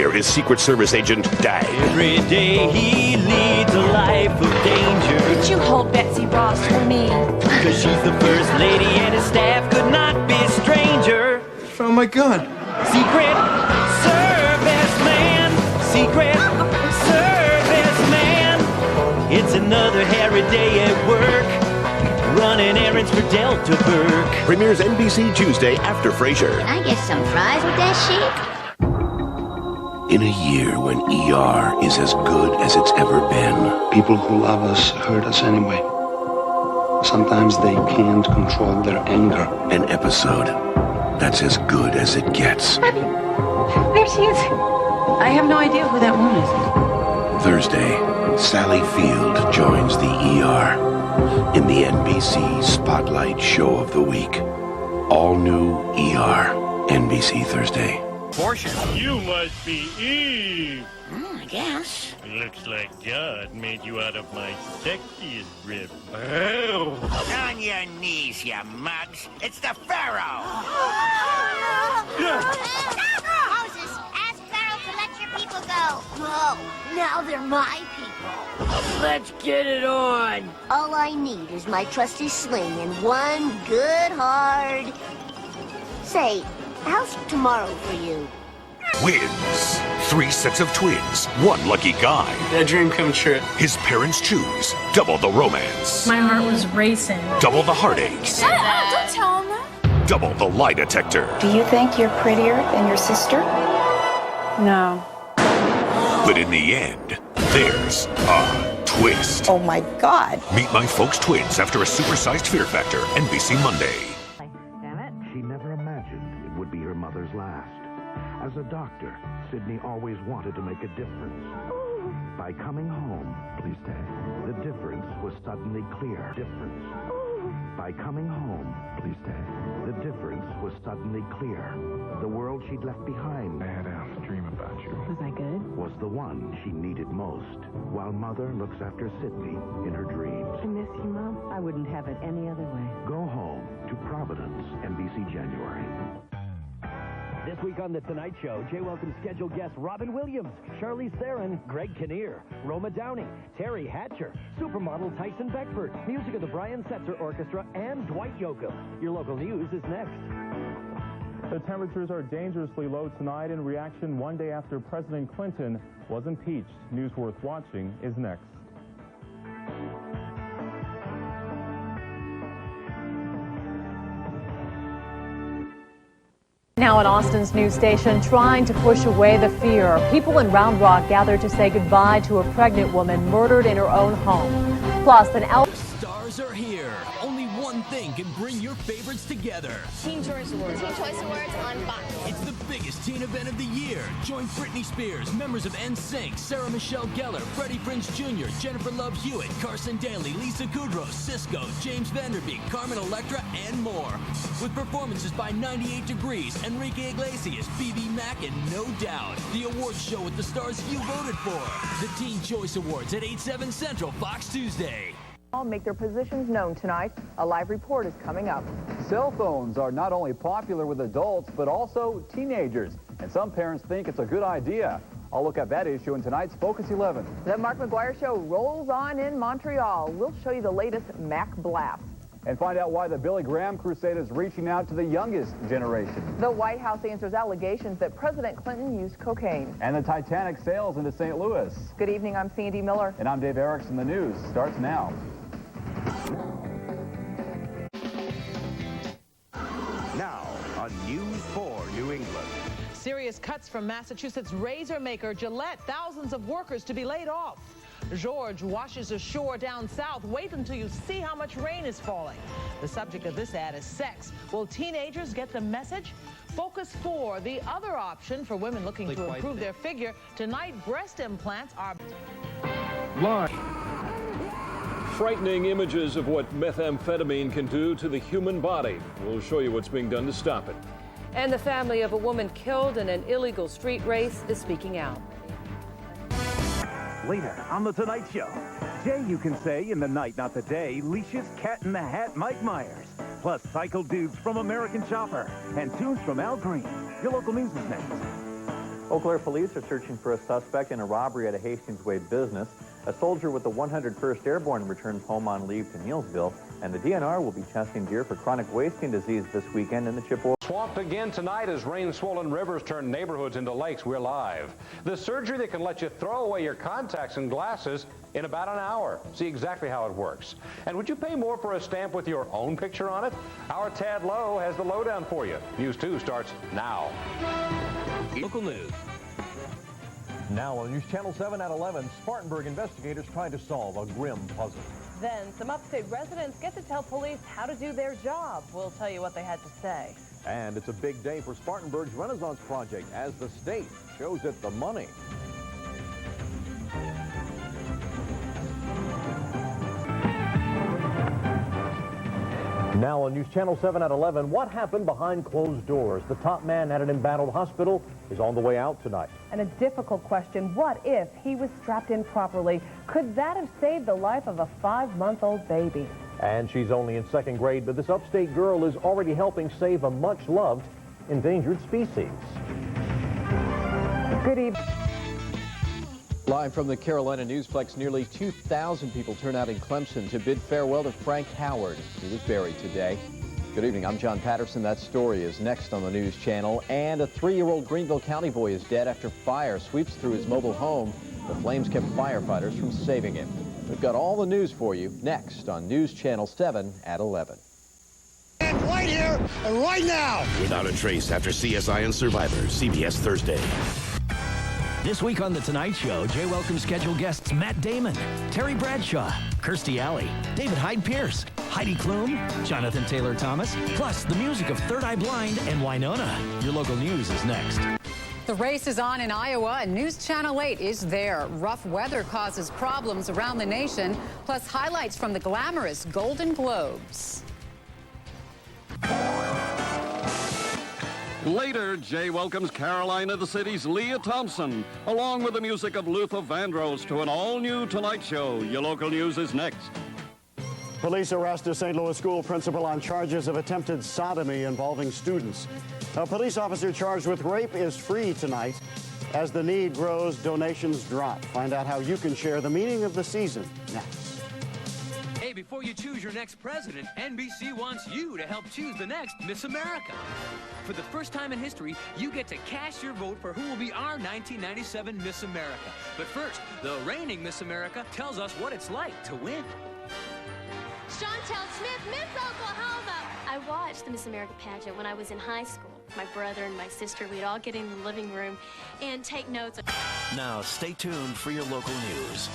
hear his Secret Service agent Dag. Every day he leads a life of danger. Could you hold Betsy Ross for me? Cause she's the first lady and his staff could not be a stranger. Found my gun. Secret Serviceman. Secret Serviceman. It's another hairy day at work. Running errands for Delta Burke. Premieres NBC Tuesday after Frasier. Can I get some fries with that shit? In a year when ER is as good as it's ever been. People who love us hurt us anyway. Sometimes they can't control their anger. An episode that's as good as it gets. There she is. I have no idea who that woman is. Thursday, Sally Field joins the ER in the NBC Spotlight Show of the Week. All new ER, NBC Thursday. Portia. You must be Eve. I guess. Looks like God made you out of my sexiest rib. On your knees, you mugs. It's the Pharaoh. Moses, ask Pharaoh to let your people go. Whoa, now they're my people. Let's get it on. All I need is my trusty sling and one good hard... Say, how's tomorrow for you? Wins. 3 sets of twins. 1 lucky guy. That dream come true. His parents choose. Double the romance. My heart was racing. Double the heartaches. Shut up! Don't tell him that. Double the lie detector. Do you think you're prettier than your sister? No. But in the end, there's a twist. Oh my God. Meet My Folks Twins after a supersized Fear Factor. NBC Monday. Damn it. She never imagined it would be her mother's last. As a doctor, Sydney always wanted to make a difference. By coming home, please stay. The difference was suddenly clear. By coming home, please stay. The difference was suddenly clear. The world she'd left behind. I had a dream about you. Was I good? Was the one she needed most, while Mother looks after Sydney in her dreams. I miss you, Mom. I wouldn't have it any other way. Go Home to Providence, NBC January. This week on The Tonight Show, Jay welcomes scheduled guests Robin Williams, Charlize Theron, Greg Kinnear, Roma Downey, Terry Hatcher, supermodel Tyson Beckford, music of the Brian Setzer Orchestra, and Dwight Yoakam. Your local news is next. The temperatures are dangerously low tonight in reaction one day after President Clinton was impeached. News worth watching is next. Now at Austin's news station, trying to push away the fear. People in Round Rock gathered to say goodbye to a pregnant woman murdered in her own home. Plus, an Stars are here. Only one thing can bring your favorites together. Teen Choice Awards. Teen Choice Awards on Fox. It's the biggest teen event of the year. Join Britney Spears, members of NSYNC, Sarah Michelle Gellar, Freddie Prinze Jr., Jennifer Love Hewitt, Carson Daly, Lisa Kudrow, Sisqo, James Vanderbeek, Carmen Electra, and more. With performances by 98 Degrees, Enrique Iglesias, BB Mac, and No Doubt. The awards show with the stars you voted for. The Teen Choice Awards at 8/7 Central, Fox Tuesday. Make their positions known tonight. A live report is coming up. Cell phones are not only popular with adults, but also teenagers. And some parents think it's a good idea. I'll look at that issue in tonight's Focus 11. The Mark McGuire Show rolls on in Montreal. We'll show you the latest Mac Blast. And find out why the Billy Graham crusade is reaching out to the youngest generation. The White House answers allegations that President Clinton used cocaine. And the Titanic sails into St. Louis. Good evening, I'm Sandy Miller. And I'm Dave Erickson. The news starts now. Now, on News 4 New England. Serious cuts from Massachusetts razor maker Gillette. Thousands of workers to be laid off. George washes ashore down south. Wait until you see how much rain is falling. The subject of this ad is sex. Will teenagers get the message? Focus 4, the other option for women looking to improve their figure. Tonight, breast implants are... Live. Frightening images of what methamphetamine can do to the human body. We'll show you what's being done to stop it. And the family of a woman killed in an illegal street race is speaking out. Later on The Tonight Show, Jay You Can Say in the Night Not the Day leashes Cat in the Hat Mike Myers, plus Cycle Dudes from American Chopper, and tunes from Al Green. Your local news is next. Eau Claire police are searching for a suspect in a robbery at a Hastings Way business. A soldier with the 101st Airborne returns home on leave to Neillsville, and the DNR will be testing deer for chronic wasting disease this weekend in the Chippewa. Swamped again tonight as rain-swollen rivers turn neighborhoods into lakes. We're live. The surgery that can let you throw away your contacts and glasses in about an hour. See exactly how it works. And would you pay more for a stamp with your own picture on it? Our Tad Lowe has the lowdown for you. News 2 starts now. Local news. Now on News Channel 7 at 11, Spartanburg investigators trying to solve a grim puzzle. Then some upstate residents get to tell police how to do their job. We'll tell you what they had to say. And it's a big day for Spartanburg's Renaissance Project as the state shows it the money. Now on News Channel 7 at 11, what happened behind closed doors? The top man at an embattled hospital is on the way out tonight. And a difficult question, what if he was strapped in properly? Could that have saved the life of a 5-month-old baby? And she's only in 2nd grade, but this upstate girl is already helping save a much-loved endangered species. Good evening. Live from the Carolina Newsplex, nearly 2,000 people turn out in Clemson to bid farewell to Frank Howard. He was buried today. Good evening, I'm John Patterson. That story is next on the News Channel. And a 3-year-old Greenville County boy is dead after fire sweeps through his mobile home. The flames kept firefighters from saving him. We've got all the news for you next on News Channel 7 at 11. And right here and right now. Without a trace after CSI and Survivor, CBS Thursday. This week on The Tonight Show, Jay welcomes scheduled guests Matt Damon, Terry Bradshaw, Kirstie Alley, David Hyde Pierce, Heidi Klum, Jonathan Taylor Thomas, plus the music of Third Eye Blind and Winona. Your local news is next. The race is on in Iowa, and News Channel 8 is there. Rough weather causes problems around the nation, plus highlights from the glamorous Golden Globes. Later, Jay welcomes Carolina the City's Leah Thompson, along with the music of Luther Vandross, to an all-new Tonight Show. Your local news is next. Police arrest a St. Louis school principal on charges of attempted sodomy involving students. A police officer charged with rape is free tonight. As the need grows, donations drop. Find out how you can share the meaning of the season next. Hey, before you choose your next president, NBC wants you to help choose the next Miss America. For the first time in history, you get to cast your vote for who will be our 1997 Miss America. But first, the reigning Miss America tells us what it's like to win. Chantel Smith, Miss Oklahoma. I watched the Miss America pageant when I was in high school. My brother and my sister, we'd all get in the living room and take notes. Now, stay tuned for your local news.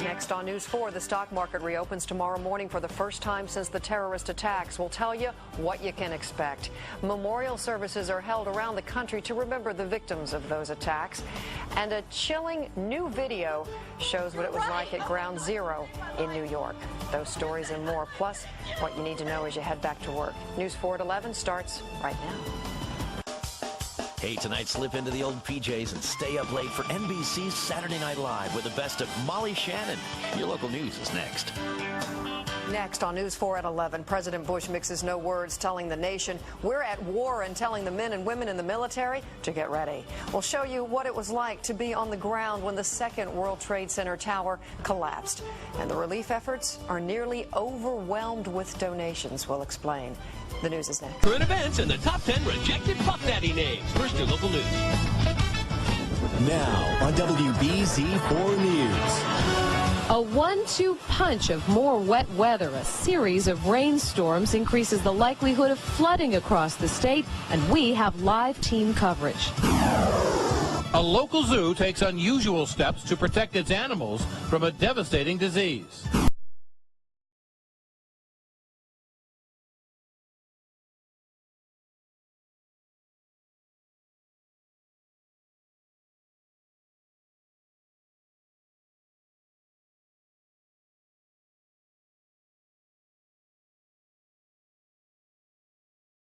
Next on News 4, the stock market reopens tomorrow morning for the first time since the terrorist attacks. We'll tell you what you can expect. Memorial services are held around the country to remember the victims of those attacks. And a chilling new video shows what it was like at Ground Zero in New York. Those stories and more, plus what you need to know as you head back to work. News 4 at 11 starts right now. Hey, tonight slip into the old PJs and stay up late for NBC's Saturday Night Live with the best of Molly Shannon. Your local news is next. Next on News 4 at 11, President Bush mixes no words, telling the nation we're at war and telling the men and women in the military to get ready. We'll show you what it was like to be on the ground when the second World Trade Center tower collapsed. And the relief efforts are nearly overwhelmed with donations. We'll explain. The news is next. Current events and the top 10 rejected Puff Daddy names. First, your local news. Now on WBZ4 News. A 1-2 punch of more wet weather. A series of rainstorms increases the likelihood of flooding across the state, and we have live team coverage. A local zoo takes unusual steps to protect its animals from a devastating disease.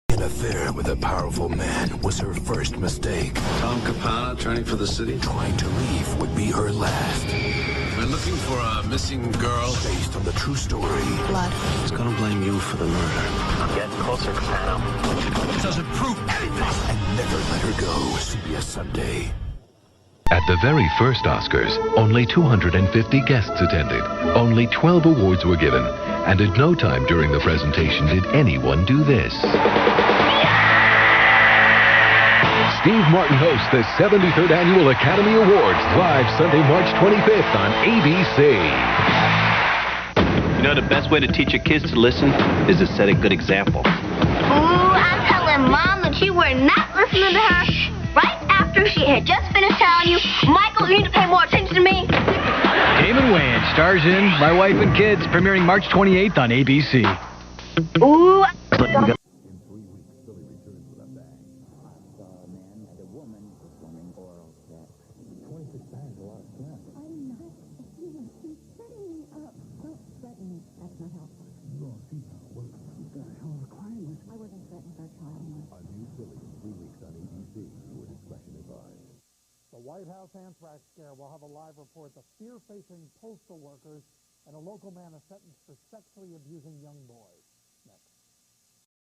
An affair with a powerful man was her first mistake. Tom Capana, attorney for the city. Trying to leave would be her last. When I'm looking for a missing girl. Based on the true story. Blood. He's gonna blame you for the murder. I'm getting closer, Phantom. It doesn't prove anything. And never let her go. CBS Sunday. At the very first Oscars, only 250 guests attended. Only 12 awards were given. And at no time during the presentation did anyone do this. Steve Martin hosts the 73rd Annual Academy Awards live Sunday, March 25th on ABC. You know, the best way to teach your kids to listen is to set a good example. Ooh, I'm telling Mom that you were not listening to her right after she had just finished telling you, Michael, you need to pay more attention to me. Damon Wayans stars in My Wife and Kids, premiering March 28th on ABC. Ooh. The White House anthrax scare will have a live report. The fear facing postal workers and a local man is sentenced for sexually abusing young boys.